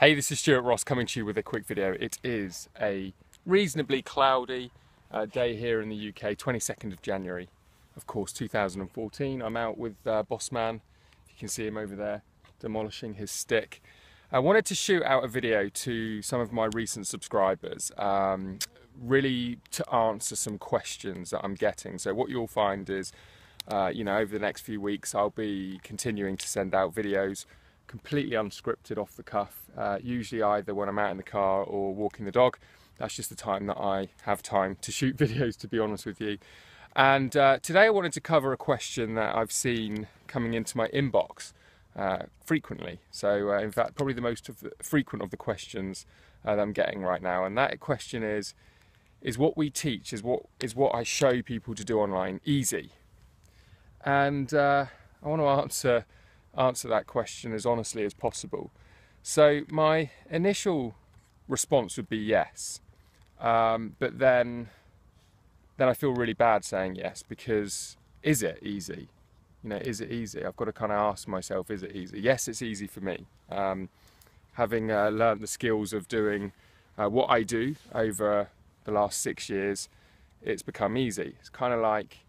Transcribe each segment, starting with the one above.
Hey, this is Stuart Ross coming to you with a quick video. It is a reasonably cloudy day here in the UK, 22nd of January, of course, 2014. I'm out with Bossman, if you can see him over there, demolishing his stick. I wanted to shoot out a video to some of my recent subscribers, really to answer some questions that I'm getting. So what you'll find is, over the next few weeks, I'll be continuing to send out videos completely unscripted, off the cuff, usually either when I'm out in the car or walking the dog. That's just the time that I have time to shoot videos, to be honest with you. And today I wanted to cover a question that I've seen coming into my inbox frequently. So in fact, probably the most frequent of the questions that I'm getting right now. And that question is what we teach, is what I show people to do online easy? And I want to answer that question as honestly as possible. So my initial response would be yes, but then I feel really bad saying yes, because is it easy? Is it easy? I've got to kind of ask myself, is it easy? Yes, it's easy for me. Having learned the skills of doing what I do over the last 6 years, it's become easy. It's kind of like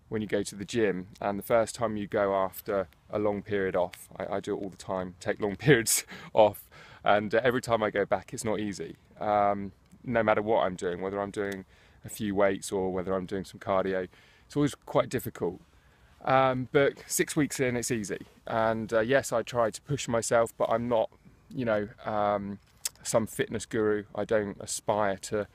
when you go to the gym and the first time you go after a long period off. I do it all the time, take long periods off, and every time I go back it's not easy. No matter what I'm doing, whether I'm doing a few weights or whether I'm doing some cardio, it's always quite difficult. But 6 weeks in, it's easy. And yes, I try to push myself, but I'm not, some fitness guru. I don't aspire to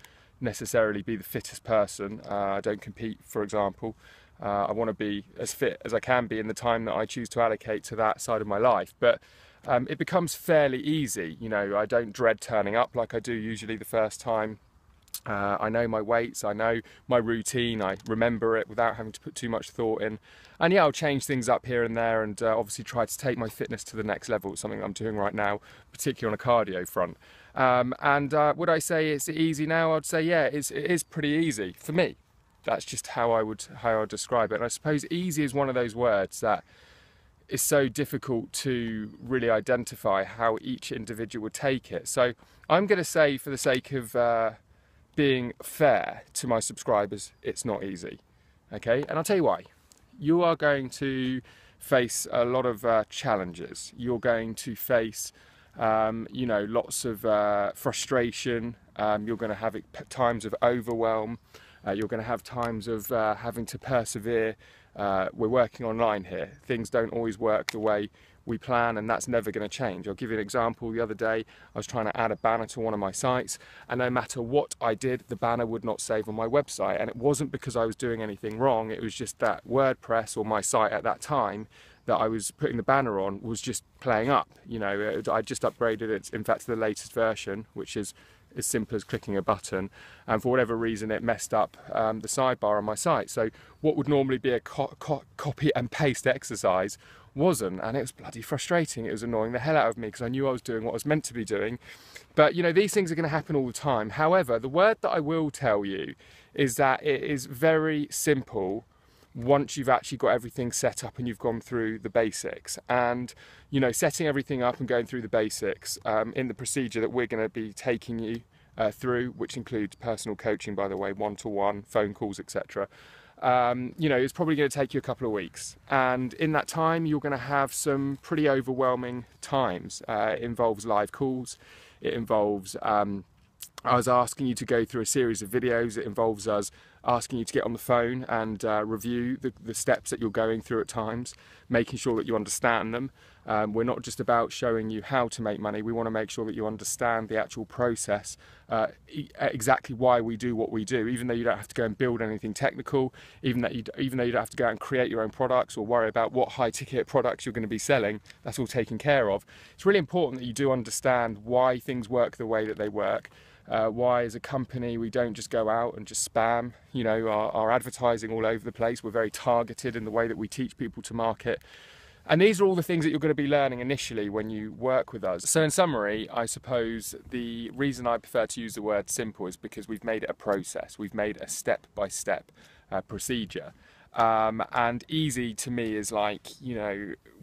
necessarily be the fittest person. I don't compete, for example. I want to be as fit as I can be in the time that I choose to allocate to that side of my life. But it becomes fairly easy. I don't dread turning up like I do usually the first time. I know my weights, I know my routine, I remember it without having to put too much thought in. And yeah, I'll change things up here and there, and obviously try to take my fitness to the next level. It's something I'm doing right now, particularly on a cardio front. Would I say it's easy now? I'd say yeah, it is pretty easy for me. That's just how I would describe it. And I suppose easy is one of those words that is so difficult to really identify how each individual would take it. So I'm going to say, for the sake of being fair to my subscribers, it's not easy. Okay, and I'll tell you why. You are going to face a lot of challenges. You're going to face lots of frustration. You're going to have times of overwhelm. You're going to have times of having to persevere. We're working online here. Things don't always work the way we plan, and that's never going to change. I'll give you an example. The other day, I was trying to add a banner to one of my sites, and no matter what I did, the banner would not save on my website. And it wasn't because I was doing anything wrong. It was just that WordPress, or my site at that time, that I was putting the banner on, was just playing up. I just upgraded it, in fact, to the latest version, which is as simple as clicking a button, and for whatever reason it messed up the sidebar on my site. So what would normally be a copy and paste exercise wasn't, and it was bloody frustrating. It was annoying the hell out of me, because I knew I was doing what I was meant to be doing. But these things are going to happen all the time. However, the word that I will tell you is that it is very simple once you've actually got everything set up and you've gone through the basics. And setting everything up and going through the basics in the procedure that we're going to be taking you through, which includes personal coaching, by the way, one-to-one, phone calls, etc. It's probably going to take you a couple of weeks, and in that time you're going to have some pretty overwhelming times. It involves live calls, it involves us asking you to go through a series of videos, it involves us asking you to get on the phone and review the steps that you're going through at times, making sure that you understand them. We're not just about showing you how to make money. We want to make sure that you understand the actual process, exactly why we do what we do, even though you don't have to go and build anything technical, even though you don't have to go out and create your own products or worry about what high ticket products you're going to be selling. That's all taken care of. It's really important that you do understand why things work the way that they work. Why, as a company, we don't just go out and just spam our advertising all over the place. We're very targeted in the way that we teach people to market. And these are all the things that you're going to be learning initially when you work with us. So in summary, I suppose the reason I prefer to use the word simple is because we've made it a process. We've made a step-by-step procedure. And easy to me is like,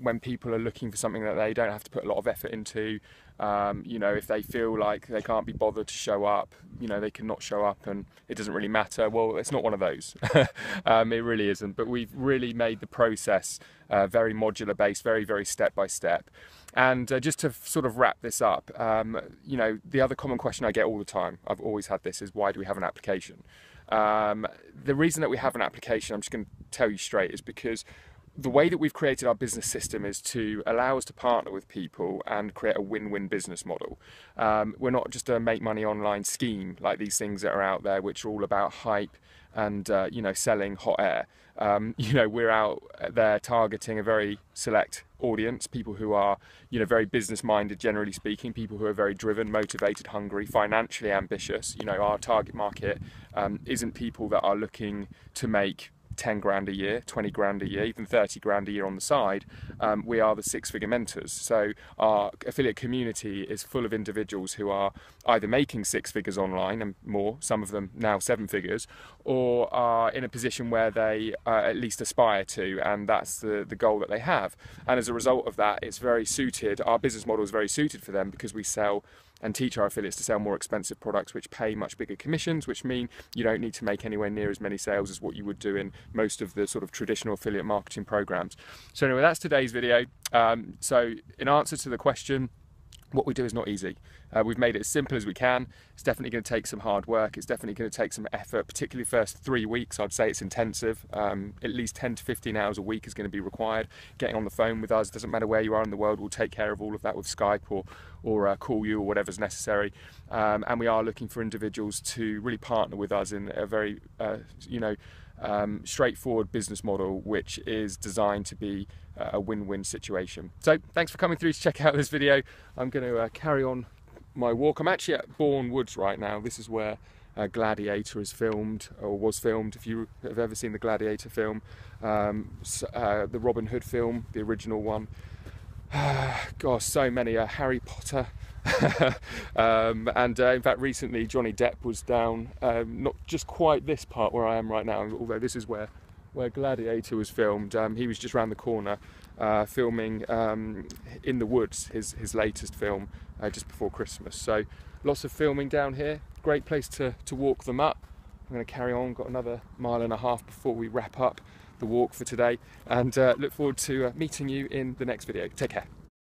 when people are looking for something that they don't have to put a lot of effort into, You know, if they feel like they can't be bothered to show up, you know, they can not show up and it doesn't really matter. Well, it's not one of those. It really isn't. But we've really made the process very modular based, very, very step by step. And just to sort of wrap this up, you know, the other common question I get all the time, I've always had this, is why do we have an application? The reason that we have an application, I'm just going to tell you straight, is because the way that we've created our business system is to allow us to partner with people and create a win-win business model. We're not just a make money online scheme like these things that are out there, which are all about hype and you know, selling hot air. You know, we're out there targeting a very select audience, people who are, you know, very business minded, generally speaking, people who are very driven, motivated, hungry, financially ambitious. You know, our target market isn't people that are looking to make 10 grand a year, 20 grand a year, even 30 grand a year on the side. We are the six-figure mentors. So our affiliate community is full of individuals who are either making six figures online and more, some of them now seven figures, or are in a position where they at least aspire to, and that's the goal that they have. And as a result of that, it's very suited, our business model is very suited for them, because we sell and teach our affiliates to sell more expensive products which pay much bigger commissions, which mean you don't need to make anywhere near as many sales as what you would do in most of the sort of traditional affiliate marketing programs. So anyway, that's today's video. So in answer to the question, what we do is not easy. We've made it as simple as we can. It's definitely going to take some hard work. It's definitely going to take some effort, particularly the first 3 weeks. I'd say it's intensive. At least 10 to 15 hours a week is going to be required. Getting on the phone with us, doesn't matter where you are in the world, we'll take care of all of that with Skype or call you or whatever's necessary. And we are looking for individuals to really partner with us in a very, you know, straightforward business model, which is designed to be a win-win situation. So thanks for coming through to check out this video. I'm going to carry on my walk. I'm actually at Bourne Woods right now. This is where Gladiator is filmed, or was filmed. If you have ever seen the Gladiator film, the Robin Hood film, the original one, gosh, so many, Harry Potter. And in fact recently Johnny Depp was down, not just quite this part where I am right now, although this is where Gladiator was filmed. He was just around the corner filming In the Woods, his latest film, just before Christmas. So lots of filming down here, great place to walk them up. I'm going to carry on, got another 1.5 miles before we wrap up the walk for today, and look forward to meeting you in the next video. Take care.